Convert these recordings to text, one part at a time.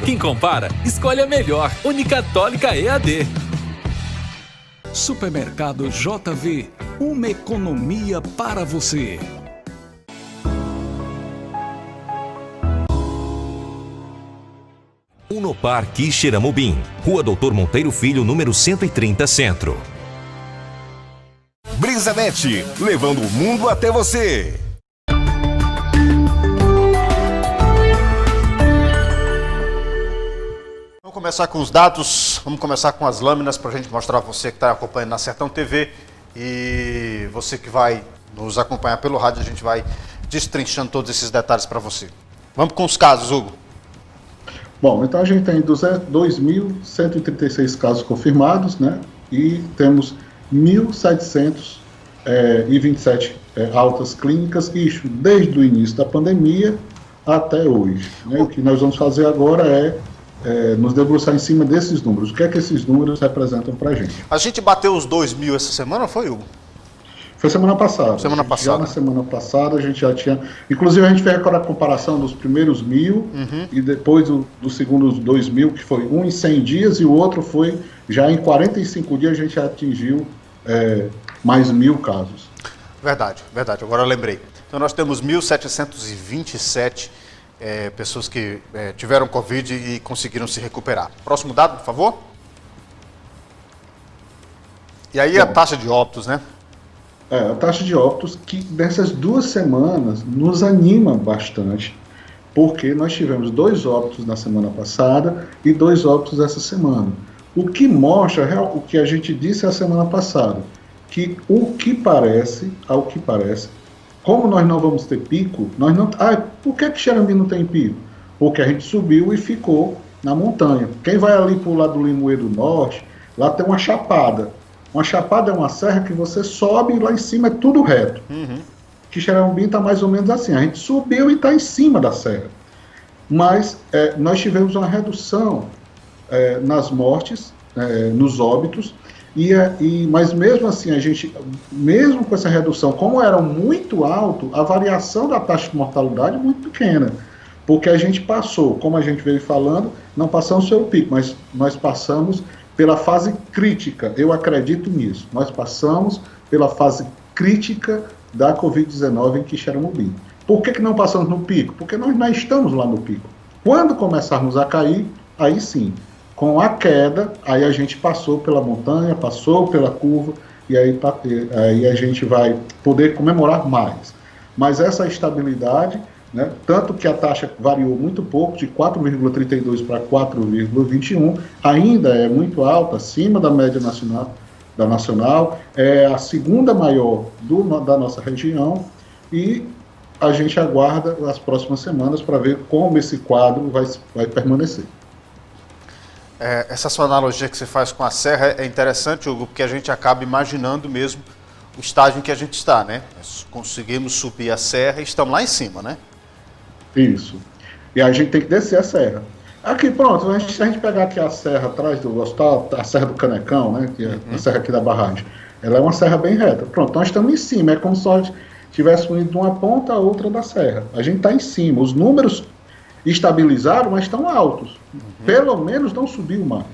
Quem compara, escolhe a melhor. Unicatólica EAD. Supermercado JV, uma economia para você. Unopar Quixeramobim, Rua Doutor Monteiro Filho, número 130, Centro. Brisanet, levando o mundo até você. Vamos começar com os dados, vamos começar com as lâminas para a gente mostrar a você que está acompanhando na Sertão TV e você que vai nos acompanhar pelo rádio, a gente vai destrinchando todos esses detalhes para você. Vamos com os casos, Hugo. Bom, então a gente tem 2.136 casos confirmados, né? E temos 1.727 altas clínicas, isso desde o início da pandemia até hoje. Né? O que nós vamos fazer agora é nos debruçar em cima desses números. O que é que esses números representam para a gente? A gente bateu os 2.000 essa semana, foi, Hugo? Foi semana passada. Já na semana passada a gente já tinha... Inclusive a gente fez a comparação dos primeiros 1.000 e depois do segundo 2.000, que foi um em 100 dias e o outro foi já em 45 dias a gente já atingiu mais 1.000 casos. Verdade. Agora eu lembrei. Então nós temos 1.727 pessoas que tiveram Covid e conseguiram se recuperar. Próximo dado, por favor. E aí a taxa de óbitos, né? A taxa de óbitos que nessas 2 semanas nos anima bastante, porque nós tivemos 2 óbitos na semana passada e 2 óbitos essa semana. O que mostra o que a gente disse a semana passada, que ao que parece, como nós não vamos ter pico, por que Xerambim não tem pico? Porque a gente subiu e ficou na montanha. Quem vai ali para o lado do Limoeiro Norte, lá tem uma chapada. Uma chapada é uma serra que você sobe e lá em cima é tudo reto. Quixeramobim está mais ou menos assim. A gente subiu e está em cima da serra. Mas nós tivemos uma redução nas mortes, nos óbitos, mas mesmo assim, a gente, mesmo com essa redução, como era muito alto, a variação da taxa de mortalidade é muito pequena. Porque a gente passou, como a gente veio falando, não passamos pelo pico, mas nós passamos pela fase crítica, eu acredito nisso. Nós passamos pela fase crítica da Covid-19 em Quixeramobim. Por que não passamos no pico? Porque nós não estamos lá no pico. Quando começarmos a cair, aí sim, com a queda, aí a gente passou pela montanha, passou pela curva, e aí a gente vai poder comemorar mais. Mas essa estabilidade, né, tanto que a taxa variou muito pouco, de 4,32 para 4,21, ainda é muito alta, acima da média nacional, é a segunda maior da nossa região, e a gente aguarda as próximas semanas para ver como esse quadro vai permanecer. Essa sua analogia que você faz com a serra é interessante, Hugo, porque a gente acaba imaginando mesmo o estágio em que a gente está, né? Nós conseguimos subir a serra e estamos lá em cima, né? Isso. E a gente tem que descer a serra. Aqui, pronto, se a gente pegar aqui a serra atrás do hospital, a Serra do Canecão, né, que é a serra aqui da barragem, ela é uma serra bem reta. Pronto, nós estamos em cima, é como se nós estivéssemos indo de uma ponta a outra da serra. A gente está em cima, os números estabilizaram, mas estão altos. Pelo menos não subiu mais.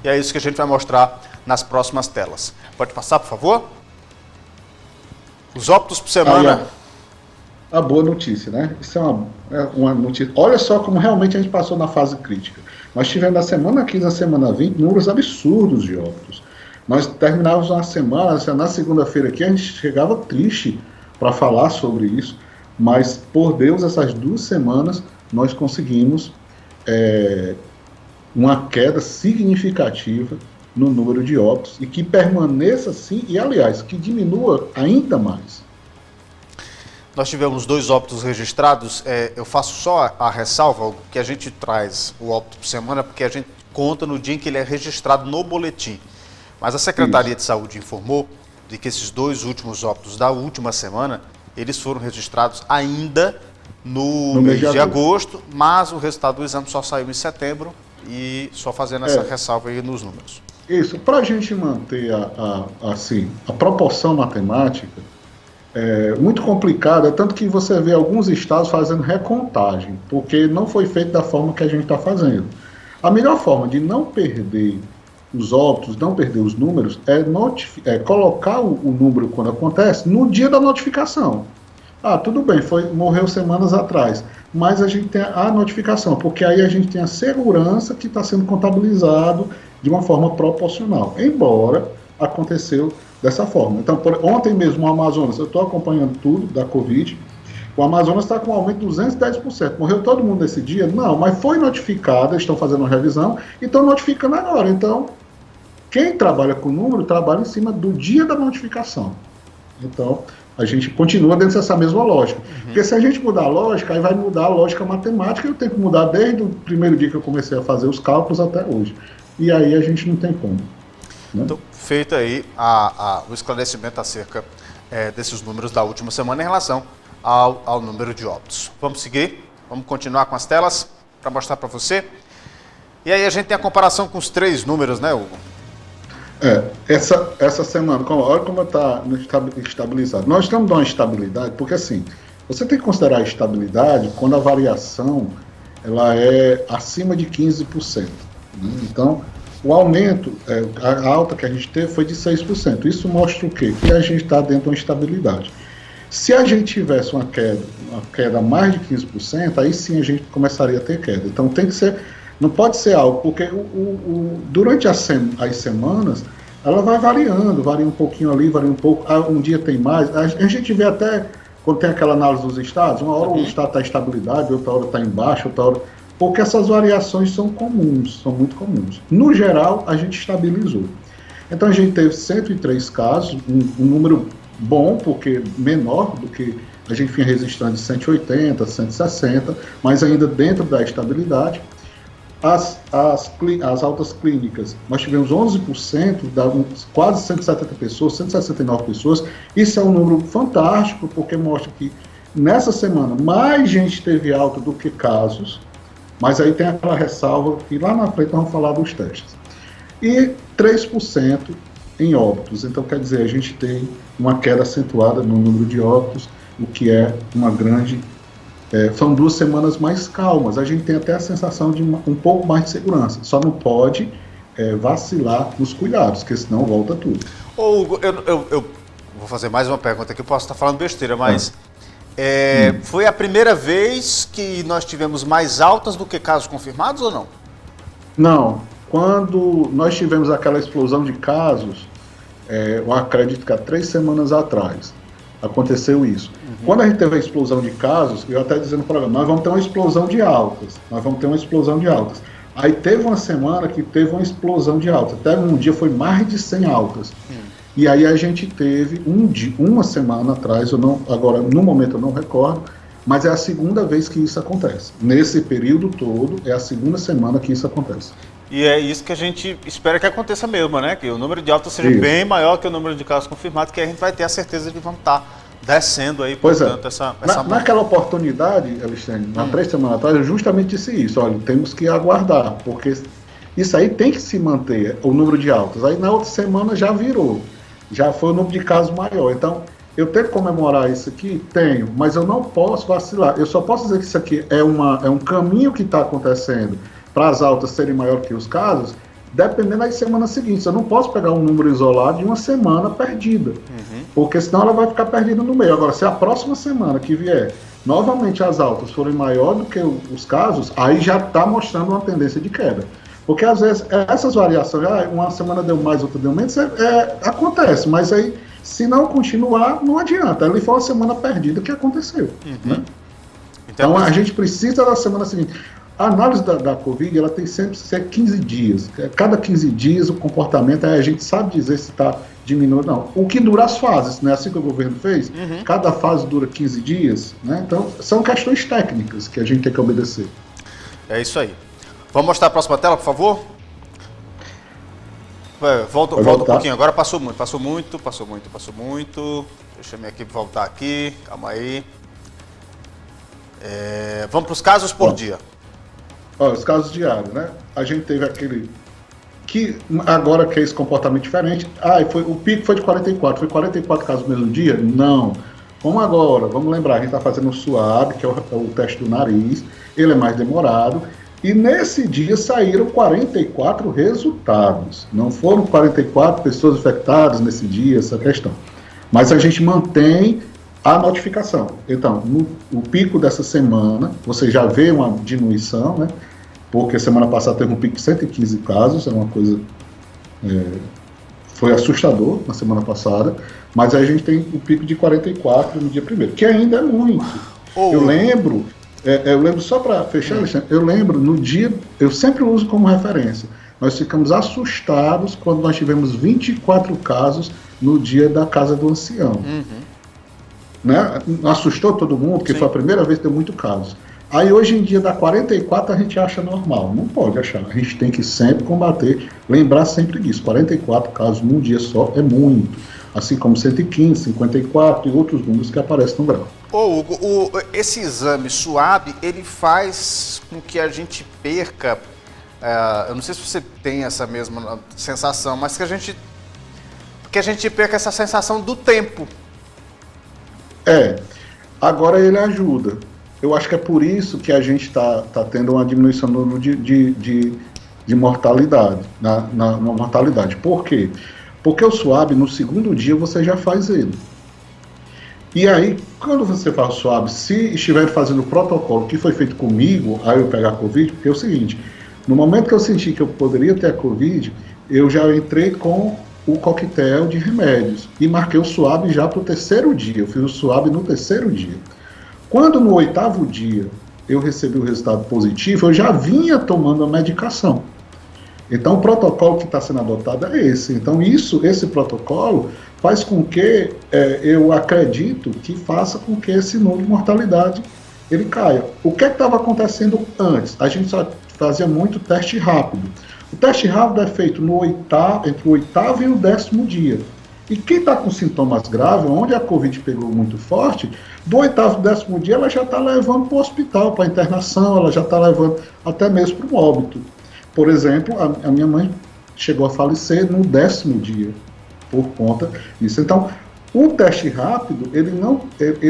E é isso que a gente vai mostrar nas próximas telas. Pode passar, por favor? Os óbitos por semana... A boa notícia, né? Isso é uma notícia. Olha só como realmente a gente passou na fase crítica. Nós tivemos na semana 15, na semana 20, números absurdos de óbitos. Nós terminávamos uma semana, na segunda-feira aqui, a gente chegava triste para falar sobre isso, mas, por Deus, essas 2 semanas, nós conseguimos uma queda significativa no número de óbitos e que permaneça assim, e, aliás, que diminua ainda mais. Nós tivemos 2 óbitos registrados, eu faço só a ressalva que a gente traz o óbito por semana porque a gente conta no dia em que ele é registrado no boletim. Mas a Secretaria de Saúde informou de que esses 2 últimos óbitos da última semana, eles foram registrados ainda no mês de agosto, mas o resultado do exame só saiu em setembro e só fazendo essa ressalva aí nos números. Isso, para a gente manter a proporção matemática, muito complicada, tanto que você vê alguns estados fazendo recontagem, porque não foi feito da forma que a gente está fazendo. A melhor forma de não perder os óbitos, não perder os números, é colocar o número quando acontece no dia da notificação. Ah, tudo bem, morreu semanas atrás, mas a gente tem a notificação, porque aí a gente tem a segurança que está sendo contabilizado de uma forma proporcional, embora aconteceu dessa forma. Então, ontem mesmo o Amazonas, eu estou acompanhando tudo da Covid, o Amazonas está com um aumento de 210%. Morreu todo mundo nesse dia? Não, mas foi notificado, estão fazendo uma revisão e estão notificando agora. Então, quem trabalha com número, trabalha em cima do dia da notificação. Então, a gente continua dentro dessa mesma lógica. Porque se a gente mudar a lógica, aí vai mudar a lógica matemática, e eu tenho que mudar desde o primeiro dia que eu comecei a fazer os cálculos até hoje. E aí a gente não tem como. Né? Então, feito aí o esclarecimento acerca desses números da última semana em relação ao número de óbitos. Vamos seguir, vamos continuar com as telas para mostrar para você. E aí a gente tem a comparação com os 3 números, né, Hugo? Essa semana, olha como está estabilizado. Nós estamos dando uma estabilidade, porque assim, você tem que considerar a estabilidade quando a variação ela é acima de 15%. Né? Então, o aumento, a alta que a gente teve foi de 6%. Isso mostra o quê? Que a gente está dentro de uma estabilidade. Se a gente tivesse uma queda mais de 15%, aí sim a gente começaria a ter queda. Então tem que ser, não pode ser algo, porque durante as semanas, ela vai variando, varia um pouquinho ali, varia um pouco, um dia tem mais. A gente vê até, quando tem aquela análise dos estados, uma hora o estado está em estabilidade, outra hora está em baixa, outra hora... Porque essas variações são comuns, são muito comuns. No geral, a gente estabilizou. Então a gente teve 103 casos, um número bom, porque menor do que a gente vinha registrando de 180, 160, mas ainda dentro da estabilidade. As altas clínicas, nós tivemos 11%, quase 170 pessoas, 169 pessoas. Isso é um número fantástico, porque mostra que nessa semana mais gente teve alta do que casos, mas aí tem aquela ressalva que lá na frente nós vamos falar dos testes. E 3% em óbitos, então quer dizer, a gente tem uma queda acentuada no número de óbitos, o que é uma grande... são 2 semanas mais calmas, a gente tem até a sensação de um pouco mais de segurança, só não pode vacilar nos cuidados, porque senão volta tudo. Ô, Hugo, eu vou fazer mais uma pergunta aqui, eu posso estar falando besteira, mas foi a primeira vez que nós tivemos mais altas do que casos confirmados ou não? Não, quando nós tivemos aquela explosão de casos, eu acredito que há 3 semanas atrás, aconteceu isso. Quando a gente teve a explosão de casos, eu até dizendo no programa, nós vamos ter uma explosão de altas, Aí teve uma semana que teve uma explosão de altas, até um dia foi mais de 100 altas. E aí a gente teve uma semana atrás, agora no momento eu não recordo, mas é a segunda vez que isso acontece. Nesse período todo, é a segunda semana que isso acontece. E é isso que a gente espera que aconteça mesmo, né? Que o número de altas seja bem maior que o número de casos confirmados, que a gente vai ter a certeza de que vão estar descendo aí, portanto, essa naquela oportunidade, Alexandre, há 3 semanas atrás, eu justamente disse isso, olha, temos que aguardar, porque isso aí tem que se manter, o número de altas. Aí na outra semana já virou, já foi o número de casos maior. Então, eu tenho que comemorar isso aqui? Tenho, mas eu não posso vacilar. Eu só posso dizer que isso aqui é um caminho que está acontecendo para as altas serem maior que os casos, dependendo das semanas seguintes. Eu não posso pegar um número isolado de uma semana perdida, porque senão ela vai ficar perdida no meio. Agora, se a próxima semana que vier, novamente as altas forem maior do que os casos, aí já está mostrando uma tendência de queda. Porque às vezes essas variações, uma semana deu mais, outra deu menos, acontece, mas aí se não continuar, não adianta. Ali foi uma semana perdida que aconteceu. Né? Então a gente precisa da semana seguinte. A análise da Covid, ela tem sempre que ser 15 dias. Cada 15 dias o comportamento, a gente sabe dizer se está diminuindo ou não. O que dura as fases, né? Assim que o governo fez, cada fase dura 15 dias, né? Então são questões técnicas que a gente tem que obedecer. É isso aí. Vamos mostrar a próxima tela, por favor? Volta um pouquinho, agora passou muito. Deixa a minha equipe voltar aqui, calma aí. Vamos para os casos por dia. Os casos diários, né? A gente teve aquele que agora que é esse comportamento diferente. O pico foi de 44. Foi 44 casos no mesmo dia? Não. Como agora, vamos lembrar, a gente está fazendo o SWAB, que é o teste do nariz, ele é mais demorado, e nesse dia saíram 44 resultados. Não foram 44 pessoas infectadas nesse dia, essa questão. Mas a gente mantém a notificação. Então, no pico dessa semana, você já vê uma diminuição, né? Porque semana passada teve um pico de 115 casos, é uma coisa... foi assustador na semana passada, mas aí a gente tem um pico de 44 no dia 1º, que ainda é muito. Eu lembro só para fechar, Alexandre, eu lembro no dia, eu sempre uso como referência, nós ficamos assustados quando nós tivemos 24 casos no dia da Casa do Ancião. Né? Assustou todo mundo, porque foi a primeira vez que deu muito casos. Aí hoje em dia dá 44, a gente acha normal. Não pode achar. A gente tem que sempre combater, lembrar sempre disso. 44 casos num dia só é muito. Assim como 115, 54 e outros números que aparecem no grau. Hugo, esse exame SWAB, ele faz com que a gente perca, eu não sei se você tem essa mesma sensação, mas que a gente perca essa sensação do tempo. Agora ele ajuda. Eu acho que é por isso que a gente está tendo uma diminuição de mortalidade, na mortalidade. Por quê? Porque o SWAB, no segundo dia, você já faz ele. E aí, quando você faz o SWAB, se estiver fazendo o protocolo que foi feito comigo, aí eu pegar a Covid, porque é o seguinte, no momento que eu senti que eu poderia ter a Covid, eu já entrei com o coquetel de remédios e marquei o SWAB já para o 3º dia. Eu fiz o SWAB no 3º dia. Quando no 8º dia eu recebi o resultado positivo, eu já vinha tomando a medicação. Então o protocolo que está sendo adotado é esse. Então esse protocolo faz com que eu acredito que faça com que esse número de mortalidade ele caia. O que estava acontecendo antes? A gente só fazia muito teste rápido. O teste rápido é feito entre o 8º e o 10º dia. E quem está com sintomas graves, onde a Covid pegou muito forte, do 8º ao 10º dia ela já está levando para o hospital, para a internação, ela já está levando até mesmo para o óbito. Por exemplo, a minha mãe chegou a falecer no 10º dia, por conta disso. Então, o teste rápido,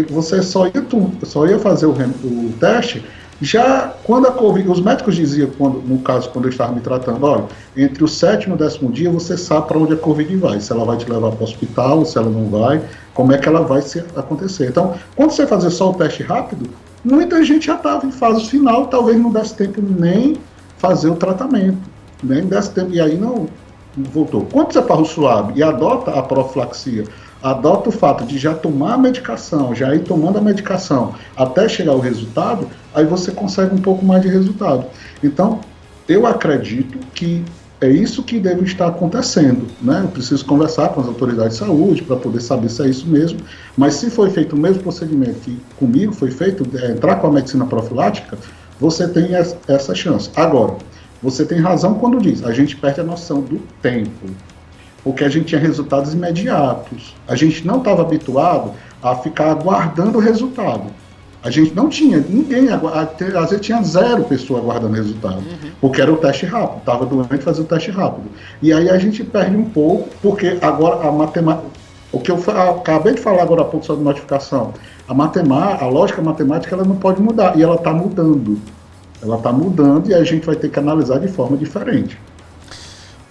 você só ia fazer o teste já quando a Covid, os médicos diziam, no caso, quando eu estava me tratando, olha, entre o 7º e o 10º dia você sabe para onde a Covid vai, se ela vai te levar para o hospital, se ela não vai, como é que ela vai acontecer. Então, quando você fazer só o teste rápido, muita gente já estava em fase final, talvez não desse tempo nem fazer o tratamento, nem desse tempo, e aí não voltou. Quando você faz o SWAB e adota a profilaxia, adota o fato de já tomar a medicação, já ir tomando a medicação até chegar ao resultado, aí você consegue um pouco mais de resultado. Então, eu acredito que é isso que deve estar acontecendo, né? Eu preciso conversar com as autoridades de saúde para poder saber se é isso mesmo, mas se foi feito o mesmo procedimento que comigo foi feito, entrar com a medicina profilática, você tem essa chance. Agora, você tem razão quando diz, a gente perde a noção do tempo, porque a gente tinha resultados imediatos. A gente não estava habituado a ficar aguardando o resultado. A gente não tinha, ninguém, às vezes tinha 0 pessoa aguardando o resultado, porque era o teste rápido, estava doente fazer o teste rápido. E aí a gente perde um pouco, porque agora a matemática, o que eu acabei de falar agora há pouco sobre notificação, a lógica matemática ela não pode mudar, e ela está mudando. Ela está mudando e a gente vai ter que analisar de forma diferente.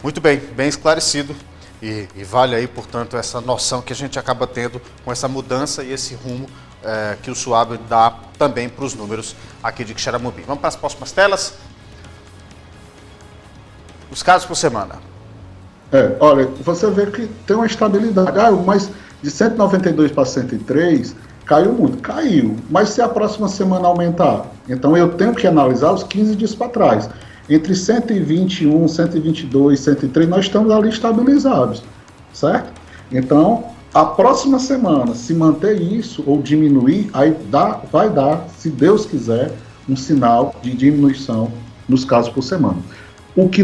Muito bem, bem esclarecido. E vale aí, portanto, essa noção que a gente acaba tendo com essa mudança e esse rumo que o SWAB dá também para os números aqui de Quixeramobim. Vamos para as próximas telas. Os casos por semana. Olha, você vê que tem uma estabilidade. Mas de 192 para 103, caiu muito. Caiu. Mas se a próxima semana aumentar? Então eu tenho que analisar os 15 dias para trás. Entre 121, 122, 103, nós estamos ali estabilizados, certo? Então, a próxima semana, se manter isso ou diminuir, aí vai dar, se Deus quiser, um sinal de diminuição nos casos por semana. O que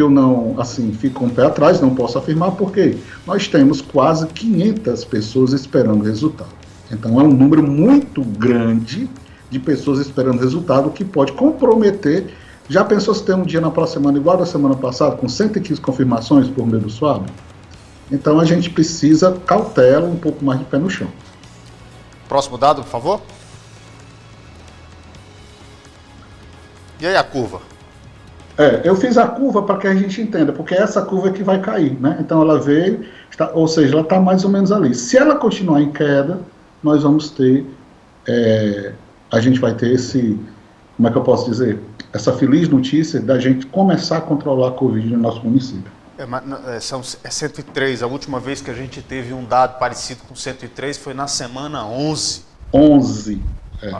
eu não, assim, fico com o pé atrás, não posso afirmar, porque nós temos quase 500 pessoas esperando resultado. Então, é um número muito grande de pessoas esperando resultado, que pode comprometer. Já pensou se tem um dia na próxima semana igual da semana passada, com 115 confirmações por meio do SWAB? Então a gente precisa cautela, um pouco mais de pé no chão. Próximo dado, por favor. E aí a curva? Eu fiz a curva para que a gente entenda, porque essa curva é que vai cair, né? Então ela veio, ou seja, ela está mais ou menos ali. Se ela continuar em queda, nós vamos ter, a gente vai ter como é que eu posso dizer? Essa feliz notícia da gente começar a controlar a Covid no nosso município. São 103, a última vez que a gente teve um dado parecido com 103 foi na semana 11. 11.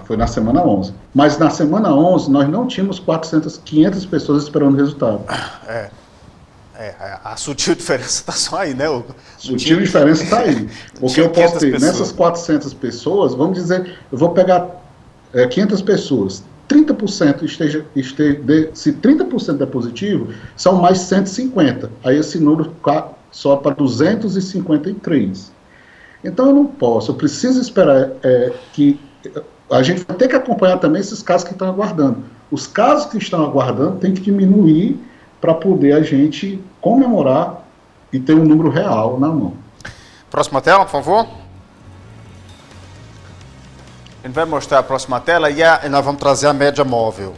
Foi na semana 11. Mas na semana 11 nós não tínhamos 500 pessoas esperando o resultado. A sutil diferença está só aí, né? Sutil diferença está aí. Porque eu posso ter nessas 400 pessoas, vamos dizer, eu vou pegar 500 pessoas, 30% se 30% é positivo, são mais 150. Aí esse número sobe para 253. Então eu não posso, eu preciso esperar que a gente vai ter que acompanhar também esses casos que estão aguardando. Os casos que estão aguardando tem que diminuir para poder a gente comemorar e ter um número real na mão. Próxima tela, por favor. A gente vai mostrar a próxima tela e nós vamos trazer a média móvel.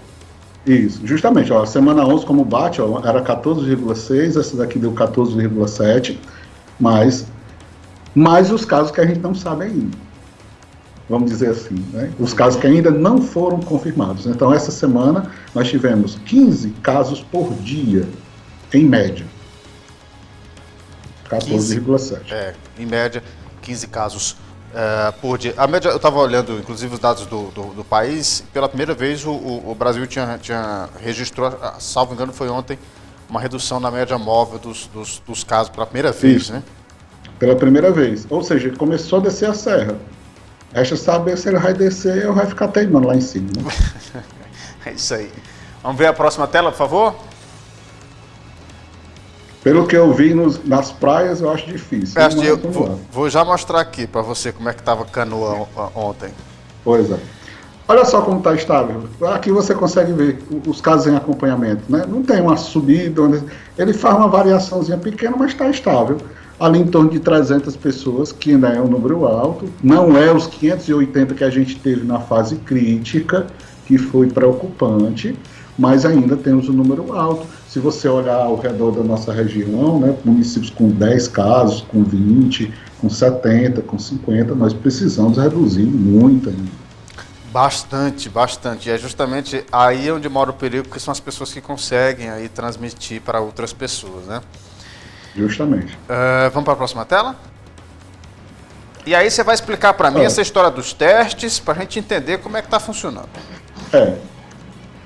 Isso, justamente. Ó, a semana 11, como bate, ó, era 14,6, essa daqui deu 14,7, mais os casos que a gente não sabe ainda. Vamos dizer assim, né? Os casos que ainda não foram confirmados. Então, essa semana, nós tivemos 15 casos por dia, em média. 14,7. Em média, 15 casos por dia. A média, eu estava olhando, inclusive, os dados do país. Pela primeira vez, o Brasil registrou, salvo engano, foi ontem, uma redução na média móvel dos casos pela primeira vez, né? Pela primeira vez. Ou seja, ele começou a descer a serra. Resta saber se ele vai descer ou vai ficar teimando lá em cima. Né? É isso aí. Vamos ver a próxima tela, por favor? Pelo que eu vi nas praias, eu acho difícil. Eu vou já mostrar aqui para você como é que estava a canoa ontem. Pois é. Olha só como está estável. Aqui você consegue ver os casos em acompanhamento. Né? Não tem uma subida, ele faz uma variaçãozinha pequena, mas está estável. Ali em torno de 300 pessoas, que ainda é um número alto. Não é os 580 que a gente teve na fase crítica, que foi preocupante, mas ainda temos um número alto. Se você olhar ao redor da nossa região, né, municípios com 10 casos, com 20, com 70, com 50, nós precisamos reduzir muito ainda. Bastante. E é justamente aí onde mora o perigo, porque são as pessoas que conseguem aí transmitir para outras pessoas, né? Justamente. Vamos para a próxima tela? E aí você vai explicar para mim essa história dos testes, para a gente entender como é que está funcionando.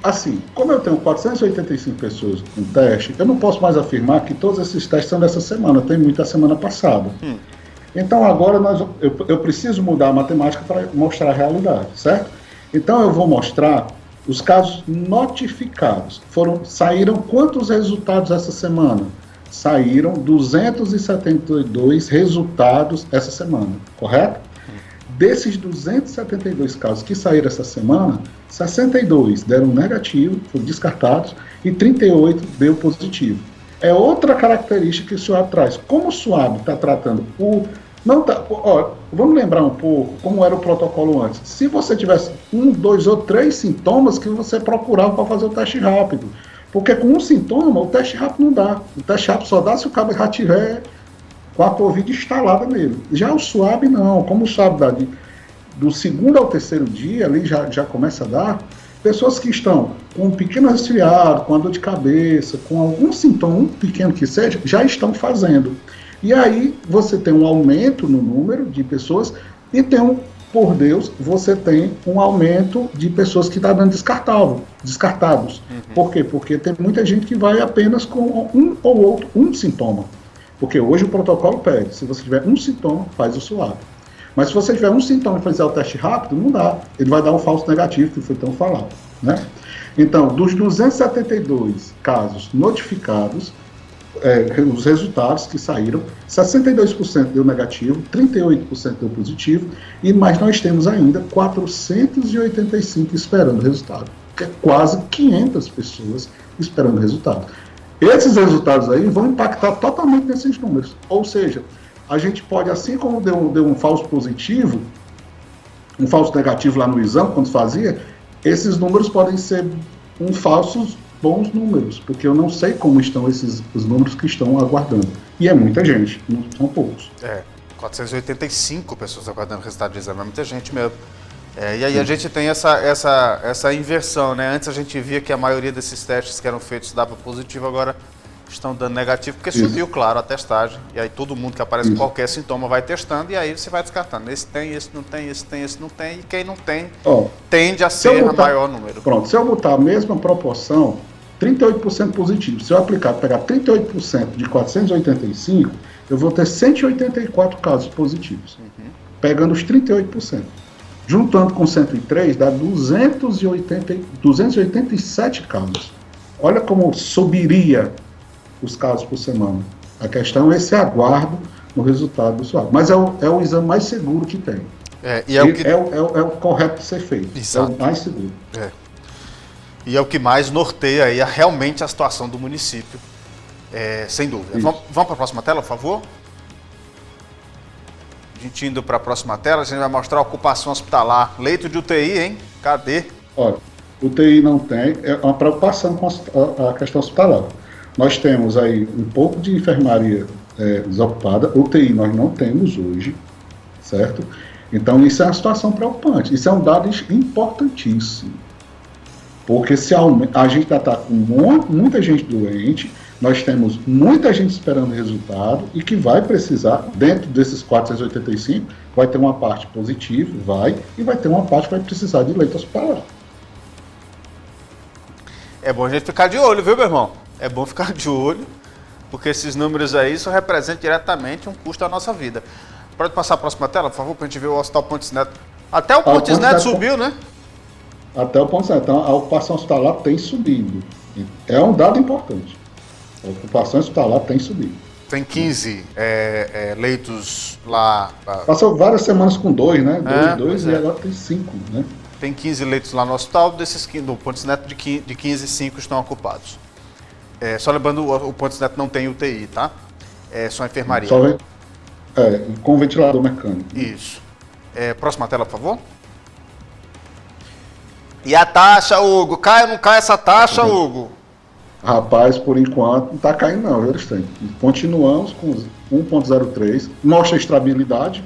Assim, como eu tenho 485 pessoas com teste, eu não posso mais afirmar que todos esses testes são dessa semana, tem muita semana passada. Então agora eu preciso mudar a matemática para mostrar a realidade, certo? Então eu vou mostrar os casos notificados. Saíram quantos resultados essa semana? Saíram 272 resultados essa semana, correto? Desses 272 casos que saíram essa semana, 62 deram negativo, foram descartados, e 38 deu positivo. É outra característica que o SUAB traz. Como o SUAB está tratando vamos lembrar um pouco como era o protocolo antes. Se você tivesse 1, 2 ou 3 sintomas que você procurava para fazer o teste rápido. Porque com um sintoma, o teste rápido não dá. O teste rápido só dá se o cabo já tiver com a Covid instalada nele. Já o SUAB não. Como o SUAB dá do segundo ao terceiro dia, ali já começa a dar, pessoas que estão com um pequeno resfriado, com a dor de cabeça, com algum sintoma, um pequeno que seja, já estão fazendo. E aí você tem um aumento no número de pessoas e por Deus, você tem um aumento de pessoas que estão dando descartados. Por quê? Porque tem muita gente que vai apenas com um sintoma. Porque hoje o protocolo pede, se você tiver um sintoma, faz o SUAB. Mas se você tiver um sintoma e fizer o teste rápido, não dá. Ele vai dar um falso negativo, que foi tão falado. Né? Então, dos 272 casos notificados, os resultados que saíram, 62% deu negativo, 38% deu positivo, mas nós temos ainda 485 esperando resultado, que é quase 500 pessoas esperando resultado. Esses resultados aí vão impactar totalmente nesses números. Ou seja, a gente pode, assim como deu um falso positivo, um falso negativo lá no exame, quando fazia, esses números podem ser falsos bons números, porque eu não sei como estão os números que estão aguardando. E é muita gente, não são poucos. 485 pessoas aguardando o resultado do exame, é muita gente mesmo. E aí a gente tem essa inversão, né? Antes a gente via que a maioria desses testes que eram feitos dava positivo, agora estão dando negativo, porque subiu, claro, a testagem. E aí todo mundo que aparece com qualquer sintoma vai testando, e aí você vai descartando. Esse tem, esse não tem, esse tem, esse não tem, e quem não tem tende a ser o maior número. Pronto, se eu botar a mesma proporção, 38% positivo, se eu pegar 38% de 485, eu vou ter 184 casos positivos, pegando os 38%. Juntando com 103, dá 287 casos. Olha como subiria os casos por semana. A questão é esse aguardo no resultado do suave. Mas é o exame mais seguro que tem. É o correto de ser feito. Exato. É o mais seguro. E é o que mais norteia aí realmente a situação do município, sem dúvida. Vamos para a próxima tela, por favor? A gente indo para a próxima tela, a gente vai mostrar a ocupação hospitalar. Leito de UTI, hein? Cadê? Olha, UTI não tem, é uma preocupação com a questão hospitalar. Nós temos aí um pouco de enfermaria desocupada, UTI nós não temos hoje, certo? Então isso é uma situação preocupante, isso é um dado importantíssimo. Porque se a gente já está com muita gente doente, nós temos muita gente esperando resultado e que vai precisar, dentro desses 485, vai ter uma parte positiva, e vai ter uma parte que vai precisar de leito hospitalar. É bom a gente ficar de olho, viu, meu irmão? É bom ficar de olho, porque esses números aí isso representa diretamente um custo da nossa vida. Pode passar a próxima tela, por favor, para a gente ver o Hospital Pontes Neto. Até o Pontes Neto subiu, né? Até o Pontes Neto. Então, a ocupação hospitalar tem subido. É um dado importante. A ocupação hospitalar tem subido. Tem 15 leitos lá. Passou várias semanas com 2, né? 2 e agora tem 5, né? Tem 15 leitos lá no hospital, desses do Pontes Neto de 15, 5 estão ocupados. Só lembrando, o Pontes Neto não tem UTI, tá? É só enfermaria. Com ventilador mecânico. Isso. Próxima tela, por favor. E a taxa, Hugo? Cai ou não cai essa taxa, Hugo? Rapaz, por enquanto não está caindo não, viu, Estênio? Continuamos com 1.03, mostra estabilidade,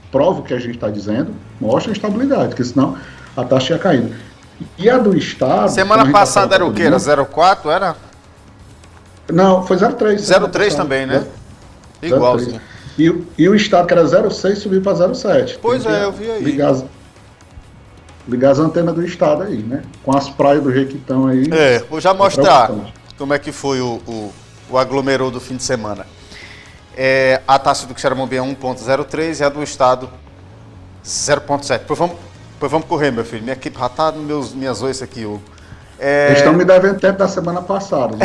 prova o que a gente está dizendo, mostra estabilidade, porque senão a taxa ia caindo. E a do Estado... Semana passada era o quê? Era 0,4, era? Não, foi 0,3. 0,3 também, né? Igualzinho. E o Estado, que era 0,6, subiu para 0,7. Pois eu vi aí. Ligar as antenas do Estado aí, né? Com as praias do Jequitão aí. Vou já mostrar como é que foi o aglomerou do fim de semana. A taxa do Quixeramobim é 1,03 e a do Estado 0,7. Pois vamos correr, meu filho. Minha equipe já está nas minhas oiças aqui, Hugo. Eles estão me devendo tempo da semana passada.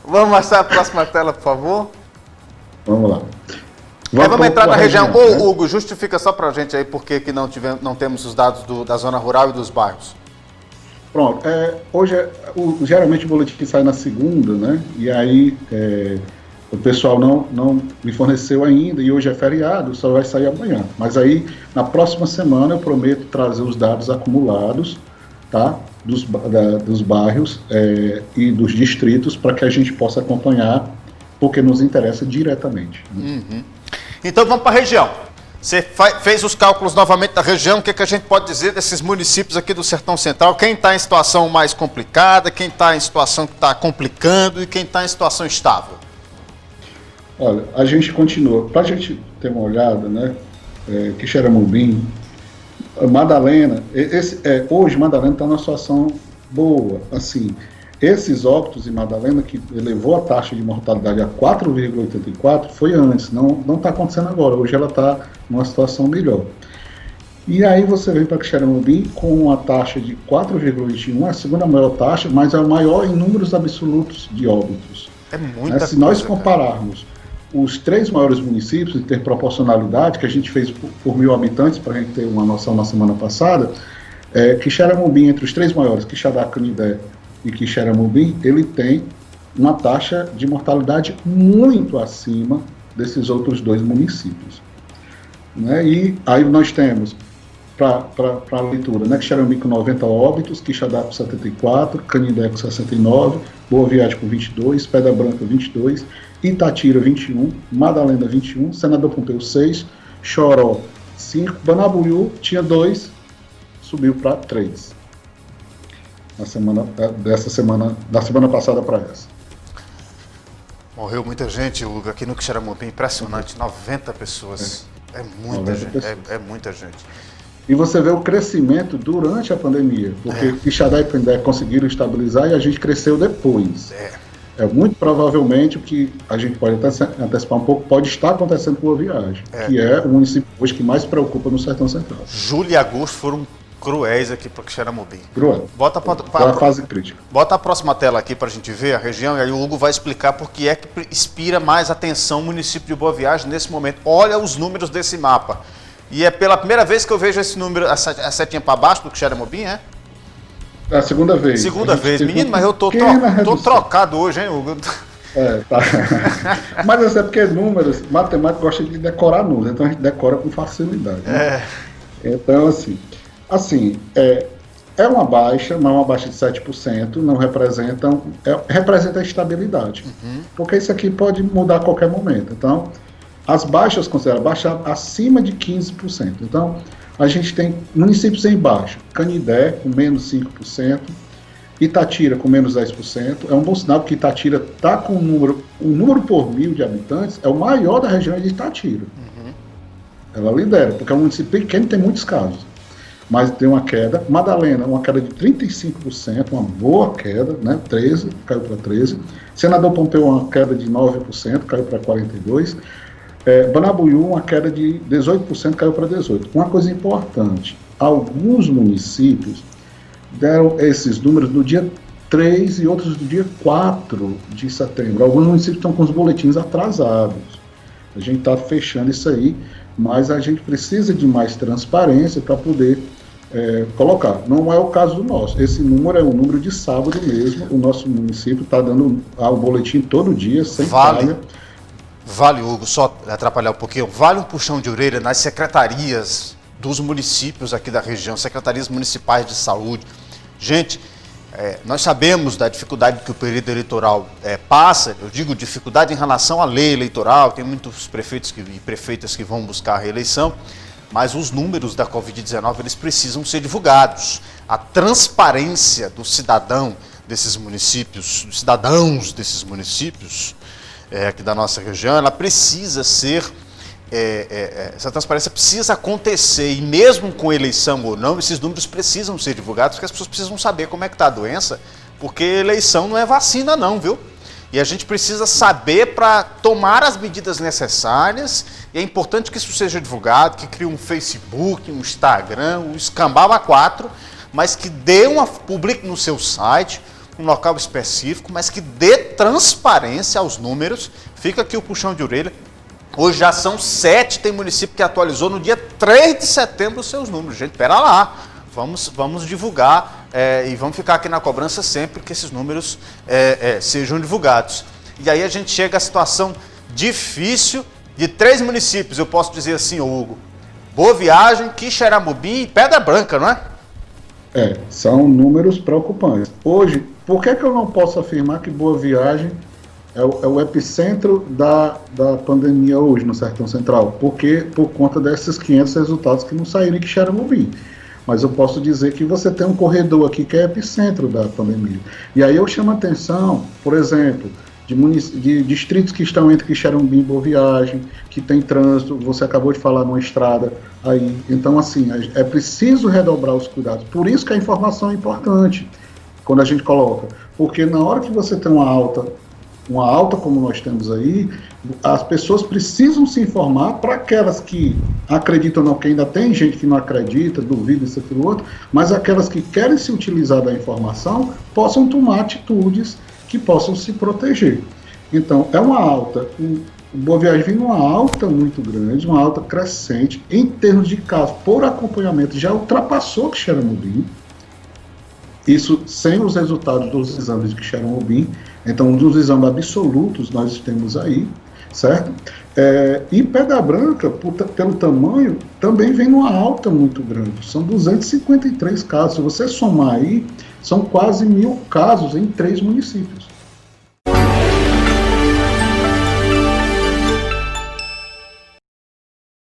Vamos mostrar a próxima tela, por favor? Vamos lá. Vamos entrar na região. Hugo, justifica só pra gente aí por que não temos os dados da zona rural e dos bairros. Pronto. Hoje, geralmente o boletim sai na segunda, né? E aí o pessoal não me forneceu ainda, e hoje é feriado, só vai sair amanhã. Mas aí, na próxima semana, eu prometo trazer os dados acumulados, tá? Dos bairros e dos distritos, para que a gente possa acompanhar, porque nos interessa diretamente. Né? Então vamos para a região. Você fez os cálculos novamente da região, o que a gente pode dizer desses municípios aqui do Sertão Central? Quem está em situação mais complicada, quem está em situação que está complicando e quem está em situação estável? Olha, a gente continua, para a gente ter uma olhada, né? Quixeramobim, Madalena, hoje Madalena está numa situação boa, assim. Esses óbitos em Madalena, que elevou a taxa de mortalidade a 4,84, foi antes, não está acontecendo agora. Hoje ela está numa situação melhor. E aí você vem para Quixeramobim com uma taxa de 4,21, a segunda maior taxa, mas é a maior em números absolutos de óbitos. É muita coisa. Se nós compararmos os 3 maiores municípios, em ter proporcionalidade, que a gente fez por 1.000 habitantes, para a gente ter uma noção na semana passada, Quixeramobim, entre os 3 maiores, Quixadá, Canindé e Quixeramobim, ele tem uma taxa de mortalidade muito acima desses outros 2 municípios. Né? E aí nós temos, para a leitura, né, Quixeramobim com 90 óbitos, Quixadá com 74, Canindé com 69, Boa Viagem com 22, Pedra Branca 22, Itatira 21, Madalena 21, Senador Pompeu 6, Choró 5, Banabuiú tinha 2, subiu para 3. Da semana passada para essa. Morreu muita gente, Hugo, aqui no Quixeramobim, impressionante, 90 pessoas. É muita gente, é muita gente. E você vê o crescimento durante a pandemia, porque Quixadá e Canindé conseguiram estabilizar e a gente cresceu depois. É muito provavelmente o que a gente pode até antecipar um pouco, pode estar acontecendo com a Viagem, que é o município hoje que mais preocupa no Sertão Central. Julho e agosto foram cruéis aqui para Quixeramobim. Cruel. Bota a fase crítica. Bota a próxima tela aqui para a gente ver a região, e aí o Hugo vai explicar por que é que inspira mais atenção o município de Boa Viagem nesse momento. Olha os números desse mapa. E é pela primeira vez que eu vejo esse número, a setinha para baixo do Quixeramobim, é? É a segunda vez. Segunda vez. Menino, mas eu tô trocado hoje, hein, Hugo? Tá. Mas isso é porque números, matemática gosta de decorar números, então a gente decora com facilidade. Né? Então, assim, é uma baixa, mas uma baixa de 7%, não representa a estabilidade. Porque isso aqui pode mudar a qualquer momento. Então, as baixas consideradas baixa acima de 15%. Então, a gente tem municípios em baixa, Canindé com menos 5%, Itatira com menos 10%. É um bom sinal porque Itatira está com o número por 1.000 de habitantes é o maior da região de Itatira. Ela lidera, porque é um município pequeno e tem muitos casos. Mas tem uma queda. Madalena, uma queda de 35%, uma boa queda, né? 13%, caiu para 13%. Senador Pompeu, uma queda de 9%, caiu para 42%. Banabuiú, uma queda de 18%, caiu para 18%. Uma coisa importante, alguns municípios deram esses números no dia 3 e outros no dia 4 de setembro. Alguns municípios estão com os boletins atrasados. A gente está fechando isso aí, mas a gente precisa de mais transparência para poder colocar. Não é o caso do nosso. Esse número é o número de sábado mesmo. O nosso município está dando o boletim todo dia, sem falha. Vale, Hugo, só atrapalhar um pouquinho, vale um puxão de orelha nas secretarias dos municípios aqui da região, secretarias municipais de saúde. Gente, nós sabemos da dificuldade que o período eleitoral passa, eu digo dificuldade em relação à lei eleitoral, tem muitos prefeitos e prefeitas que vão buscar a reeleição, mas os números da Covid-19 eles precisam ser divulgados. A transparência do cidadão desses municípios, dos cidadãos desses municípios, aqui da nossa região, ela precisa ser, essa transparência precisa acontecer, e mesmo com eleição ou não, esses números precisam ser divulgados, porque as pessoas precisam saber como é que está a doença, porque eleição não é vacina não, viu? E a gente precisa saber para tomar as medidas necessárias, e é importante que isso seja divulgado, que crie um Facebook, um Instagram, um Escambau A4, mas que publique no seu site, um local específico, mas que dê transparência aos números. Fica aqui o puxão de orelha. Hoje já são 7, tem município que atualizou no dia 3 de setembro os seus números. Gente, pera lá, vamos divulgar e vamos ficar aqui na cobrança sempre que esses números sejam divulgados. E aí a gente chega à situação difícil de 3 municípios, eu posso dizer assim, Hugo: Boa Viagem, Quixeramobim e Pedra Branca, não é? São números preocupantes. Hoje, por que eu não posso afirmar que Boa Viagem é o epicentro da pandemia hoje no Sertão Central? Porque por conta desses 500 resultados que não saíram em Quixeramobim. Mas eu posso dizer que você tem um corredor aqui que é epicentro da pandemia. E aí eu chamo a atenção, por exemplo, de distritos que estão entre Quixeramobim e Boa Viagem, que tem trânsito, você acabou de falar numa estrada aí. Então, assim, é preciso redobrar os cuidados. Por isso que a informação é importante, quando a gente coloca. Porque na hora que você tem uma alta como nós temos aí, as pessoas precisam se informar, para aquelas que acreditam ou não, que ainda tem gente que não acredita, duvida, isso, aquilo, outro, mas aquelas que querem se utilizar da informação, possam tomar atitudes que possam se proteger. Então, é uma alta, Boa Viagem vem uma alta muito grande, uma alta crescente, em termos de casos por acompanhamento, já ultrapassou Quixeramobim, Isso sem os resultados dos exames de Xeramobim. Então, um dos exames absolutos nós temos aí, certo? E Pedra Branca, pelo tamanho, também vem numa alta muito grande. São 253 casos. Se você somar aí, são quase 1.000 casos em 3 municípios.